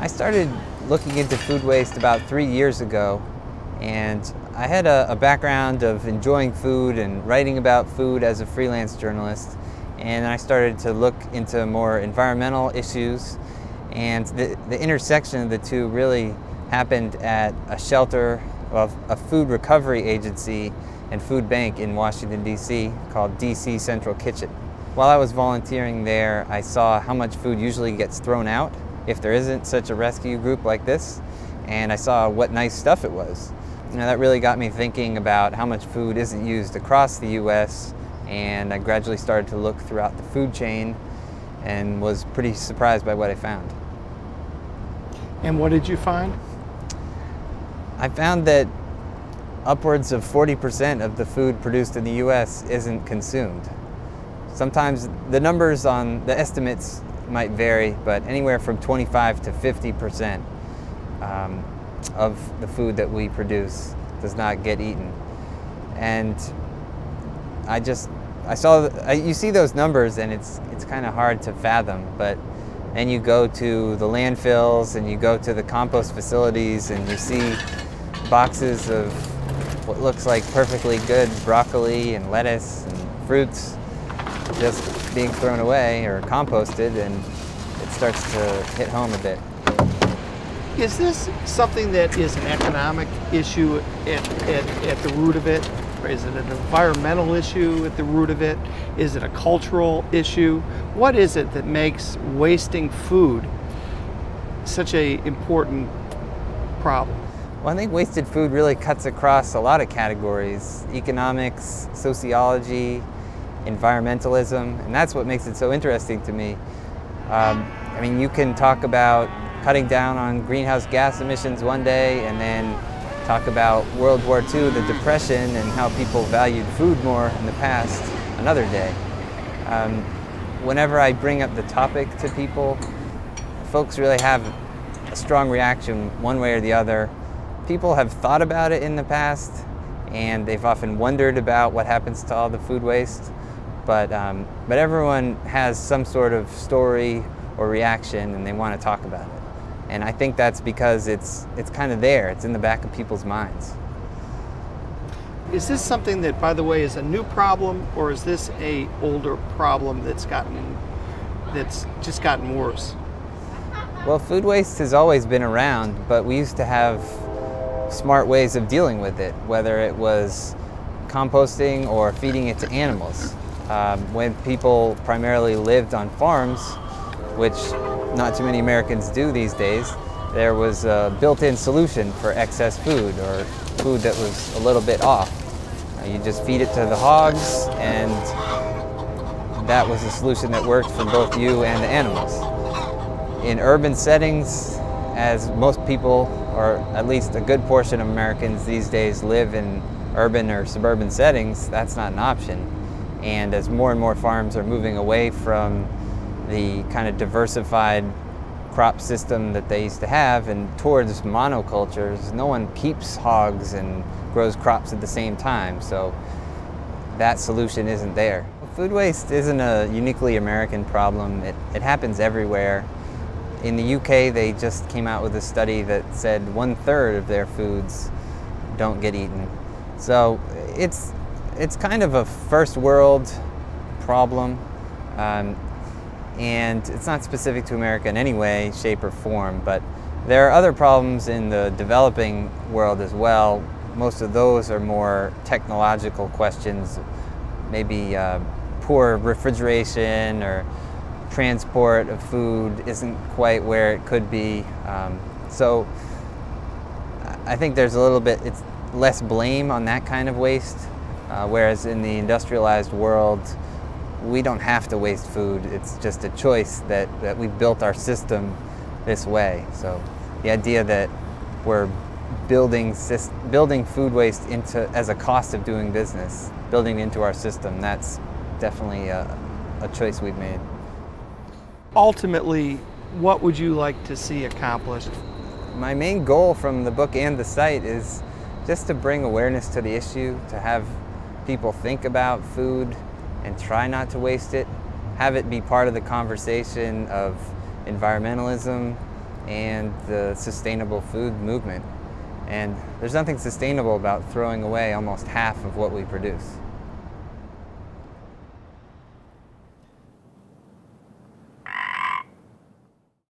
I started looking into food waste about 3 years ago, and I had a background of enjoying food and writing about food as a freelance journalist, and I started to look into more environmental issues, and the intersection of the two really happened at a shelter of a food recovery agency and food bank in Washington, D.C. called D.C. Central Kitchen. While I was volunteering there, I saw how much food usually gets thrown out if there isn't such a rescue group like this, and I saw what nice stuff it was. That really got me thinking about how much food isn't used across the U.S., and I gradually started to look throughout the food chain and was pretty surprised by what I found. And what did you find? I found that upwards of 40% of the food produced in the U.S. isn't consumed. Sometimes the numbers on the estimates might vary, but anywhere from 25 to 50% of the food that we produce does not get eaten. And you see those numbers and it's kind of hard to fathom, but then you go to the landfills and you go to the compost facilities and you see boxes of what looks like perfectly good broccoli and lettuce and fruits just being thrown away or composted, and it starts to hit home a bit. Is this something that is an economic issue at the root of it? Or is it an environmental issue at the root of it? Is it a cultural issue? What is it that makes wasting food such an important problem? Well, I think wasted food really cuts across a lot of categories: economics, sociology, environmentalism, and that's what makes it so interesting to me. I mean, you can talk about cutting down on greenhouse gas emissions one day and then talk about World War II, the Depression, and how people valued food more in the past another day. Whenever I bring up the topic to people, folks really have a strong reaction one way or the other. People have thought about it in the past, and they've often wondered about what happens to all the food waste, but everyone has some sort of story or reaction, and they want to talk about it. And I think that's because it's kind of there. It's in the back of people's minds. Is this something that, by the way, is a new problem, or is this a older problem that's just gotten worse? Well, food waste has always been around, but we used to have smart ways of dealing with it, whether it was composting or feeding it to animals. When people primarily lived on farms, which not too many Americans do these days, there was a built-in solution for excess food or food that was a little bit off. You just feed it to the hogs, and that was a solution that worked for both you and the animals. In urban settings, as most people, or at least a good portion of Americans these days, live in urban or suburban settings, that's not an option. And as more and more farms are moving away from the kind of diversified crop system that they used to have and towards monocultures, no one keeps hogs and grows crops at the same time, so that solution isn't there. Food waste isn't a uniquely American problem. It happens everywhere. In the UK, they just came out with a study that said 1/3 of their foods don't get eaten. So it's kind of a first world problem. And it's not specific to America in any way, shape, or form, but there are other problems in the developing world as well. Most of those are more technological questions, maybe poor refrigeration or transport of food isn't quite where it could be. So I think there's a little bit, it's less blame on that kind of waste, whereas in the industrialized world, we don't have to waste food. It's just a choice that we've built our system this way. So the idea that we're building food waste as a cost of doing business, building into our system, that's definitely a choice we've made. Ultimately, what would you like to see accomplished? My main goal from the book and the site is just to bring awareness to the issue, to have people think about food and try not to waste it, have it be part of the conversation of environmentalism, and the sustainable food movement. And there's nothing sustainable about throwing away almost half of what we produce.